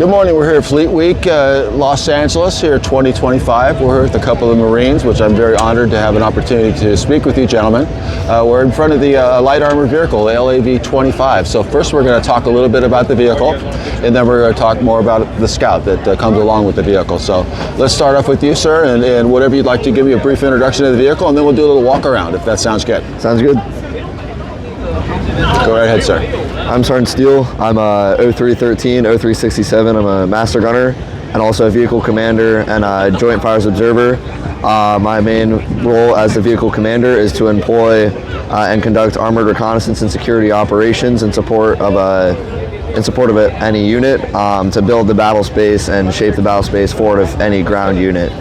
Good morning, we're here at Fleet Week, Los Angeles, here 2025. We're here with a couple of Marines, which I'm very honored to have an opportunity to speak with you gentlemen. We're in front of the light armored vehicle, the LAV 25. So first we're going to talk a little bit about the vehicle, and then we're going to talk more about the Scout that comes along with the vehicle. So let's start off with you, sir, and whatever you'd like to give me a brief introduction to the vehicle, and then we'll do a little walk around, if that sounds good. Sounds good. Go right ahead, sir. I'm Sergeant Steele. I'm a 0313, 0367. I'm a master gunner and also a vehicle commander and a joint fires observer. My main role as the vehicle commander is to employ and conduct armored reconnaissance and security operations in support of any unit to build the battle space and shape the battle space forward of any ground unit.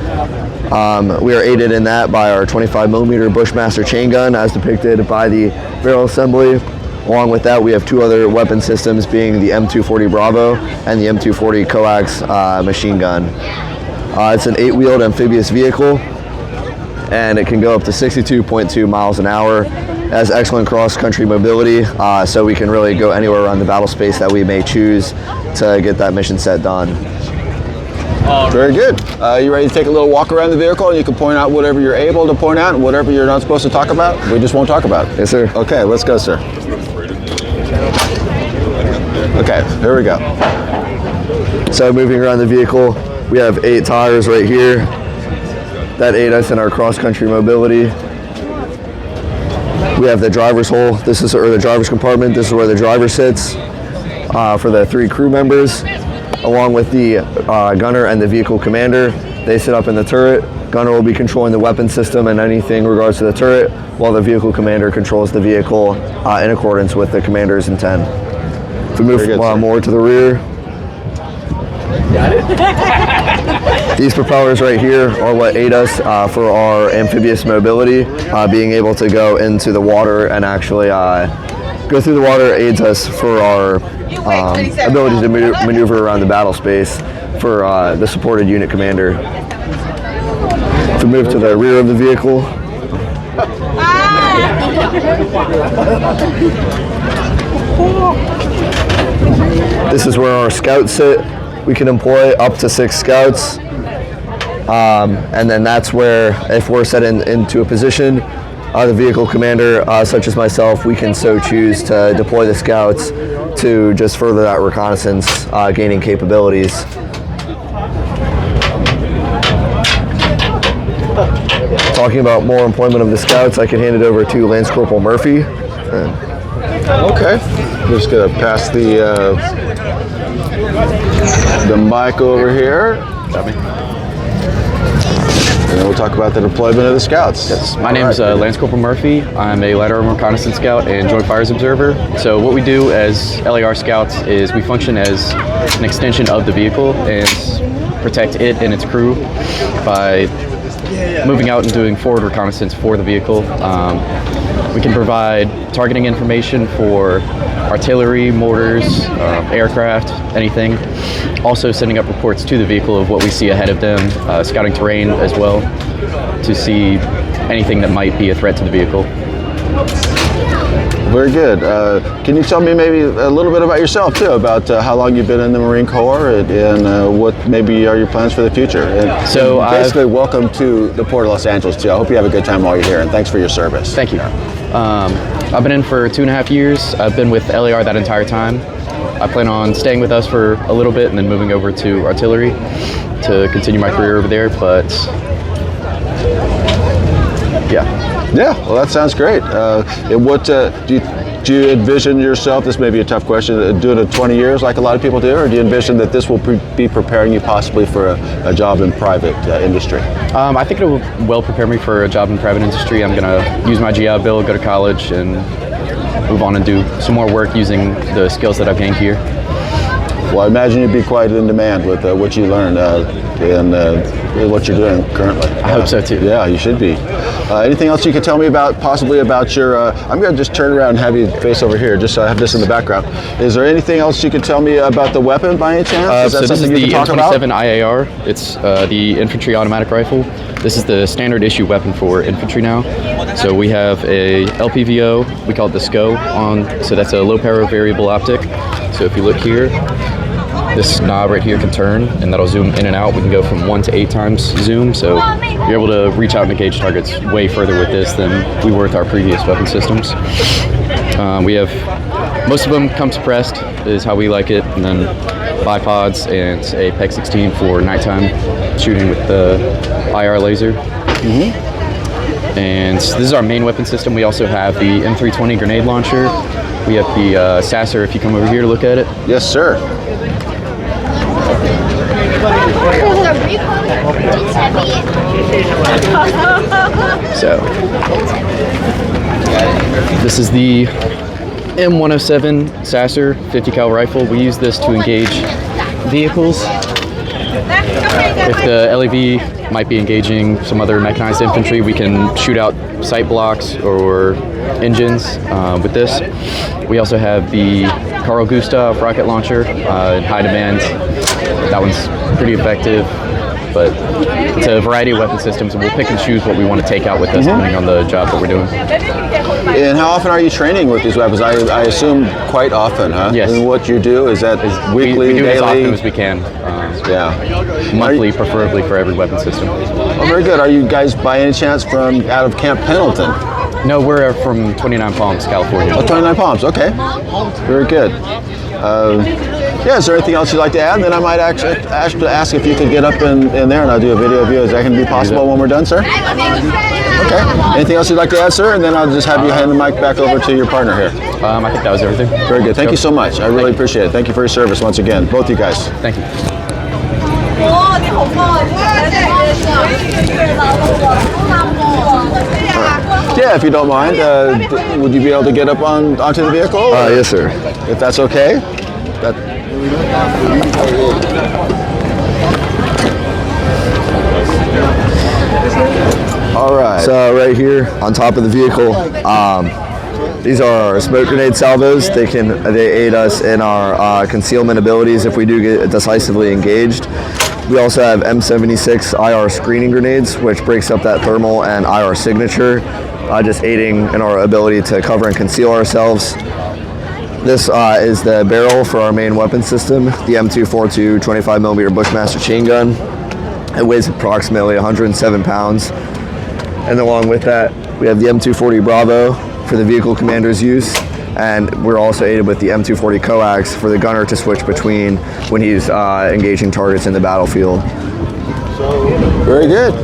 We are aided in that by our 25mm Bushmaster chain gun as depicted by the barrel assembly. Along with that, we have two other weapon systems, being the M240 Bravo and the M240 Coax machine gun. It's an 8-wheeled amphibious vehicle, and it can go up to 62.2 miles an hour. It has excellent cross-country mobility, so we can really go anywhere around the battle space that we may choose to get that mission set done. Very good. You ready to take a little walk around the vehicle, and you can point out whatever you're able to point out and whatever you're not supposed to talk about? We just won't talk about. Yes, sir. Okay, let's go, sir. Okay, here we go. So moving around the vehicle, we have 8 tires right here that aid us in our cross-country mobility. We have the driver's hole. Or the driver's compartment. This is where the driver sits for the 3 crew members, along with the gunner and the vehicle commander. They sit up in the turret. Gunner will be controlling the weapon system and anything in regards to the turret, while the vehicle commander controls the vehicle in accordance with the commander's intent. If we move more to the rear, these propellers right here are what aid us for our amphibious mobility. Being able to go into the water and actually go through the water aids us for our ability to maneuver around the battle space for the supported unit commander. If we move to the rear of the vehicle, this is where our scouts sit. We can employ up to 6 scouts, and then that's where, if we're set into a position, the vehicle commander, such as myself, we can so choose to deploy the scouts to just further that reconnaissance gaining capabilities. Talking about more employment of the scouts, I can hand it over to Lance Corporal Murphy. Okay, we're just gonna pass the mic over here. And then we'll talk about the deployment of the scouts. Yes, my name is Lance Corporal Murphy. I'm a light armor reconnaissance scout and joint fires observer. So what we do as LAR scouts is we function as an extension of the vehicle and protect it and its crew by moving out and doing forward reconnaissance for the vehicle. We can provide targeting information for artillery, mortars, aircraft, anything. Also sending up reports to the vehicle of what we see ahead of them, scouting terrain as well, to see anything that might be a threat to the vehicle. Very good. Can you tell me maybe a little bit about yourself too, about how long you've been in the Marine Corps and what maybe are your plans for the future? And so basically, welcome to the Port of Los Angeles too. I hope you have a good time while you're here, and thanks for your service. Thank you. I've been in for 2.5 years. I've been with LAR that entire time. I plan on staying with us for a little bit and then moving over to artillery to continue my career over there, but yeah. Yeah, well, that sounds great. And what do you envision yourself? This may be a tough question. Doing it 20 years, like a lot of people do, or do you envision that this will be preparing you possibly for a job in private industry? I think it will well prepare me for a job in private industry. I'm going to use my GI Bill, go to college, and move on and do some more work using the skills that I've gained here. Well, I imagine you'd be quite in demand with what you learned and what you're doing currently. I hope so too. Yeah, you should be. Anything else you could tell me possibly about your, I'm going to just turn around and have you face over here, just so I have this in the background. Is there anything else you could tell me about the weapon by any chance? So this is the M27 IAR. It's the infantry automatic rifle. This is the standard issue weapon for infantry now. So we have a LPVO, we call it the SCO, on. So that's a low power variable optic. So if you look here, this knob right here can turn, and that'll zoom in and out. We can go from 1 to 8 times zoom, so you're able to reach out and engage targets way further with this than we were with our previous weapon systems. We have, most of them come suppressed, is how we like it, and then bipods and a PEG 16 for nighttime shooting with the IR laser. And this is our main weapon system. We also have the M320 grenade launcher. We have the Sasser, if you come over here to look at it. Yes, sir. So, this is the M107 Sasser 50 cal rifle. We use this to engage vehicles. If the LAV might be engaging some other mechanized infantry, we can shoot out sight blocks or engines with this. We also have the Carl Gustav rocket launcher in high demand. That one's pretty effective, but it's a variety of weapon systems, and we'll pick and choose what we want to take out with us depending on the job that we're doing. And how often are you training with these weapons? I assume quite often, huh? Yes. And what you do is that weekly, we do it as daily? often as we can. Yeah. Monthly, preferably for every weapon system. Oh, very good. Are you guys by any chance from out of Camp Pendleton? No, we're from 29 Palms, California. Oh, 29 Palms. Okay. Very good. Yeah, is there anything else you'd like to add? And then I might actually ask if you could get up in there and I'll do a video of you. Is that going to be possible when we're done, sir? Okay. Anything else you'd like to add, sir? And then I'll just have you hand the mic back over to your partner here. I think that was everything. Very good. Thank you so much. I really appreciate it. Thank you for your service once again, both you guys. Thank you. Yeah, if you don't mind, would you be able to get up onto the vehicle? Yes, sir. If that's okay. All right. So right here on top of the vehicle, these are our smoke grenade salvos. They aid us in our concealment abilities if we do get decisively engaged. We also have M76 IR screening grenades, which breaks up that thermal and IR signature, just aiding in our ability to cover and conceal ourselves. This is the barrel for our main weapon system, the M242 25mm Bushmaster chain gun. It weighs approximately 107 pounds. And along with that, we have the M240 Bravo for the vehicle commander's use. And we're also aided with the M240 coax for the gunner to switch between when he's engaging targets in the battlefield. Very good.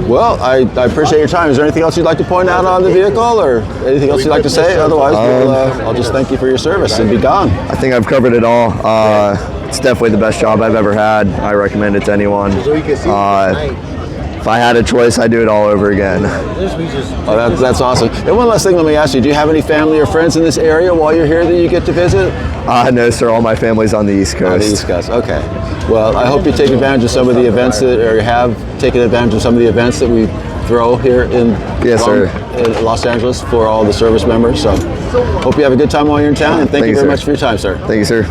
Well, I appreciate your time. Is there anything else you'd like to point out on the vehicle or anything else you'd like to say? Otherwise, I'll just thank you for your service and be gone. I think I've covered it all. It's definitely the best job I've ever had. I recommend it to anyone. If I had a choice, I'd do it all over again. Oh, that's awesome. And one last thing, let me ask you, do you have any family or friends in this area while you're here that you get to visit? No, sir. All my family's on the East Coast. On the East Coast, okay. Well, I hope you take advantage of some of the events or have taken advantage of some of the events that we throw here in, in Los Angeles for all the service members. So hope you have a good time while you're in town, and thank you very much for your time, sir. Thank you, sir.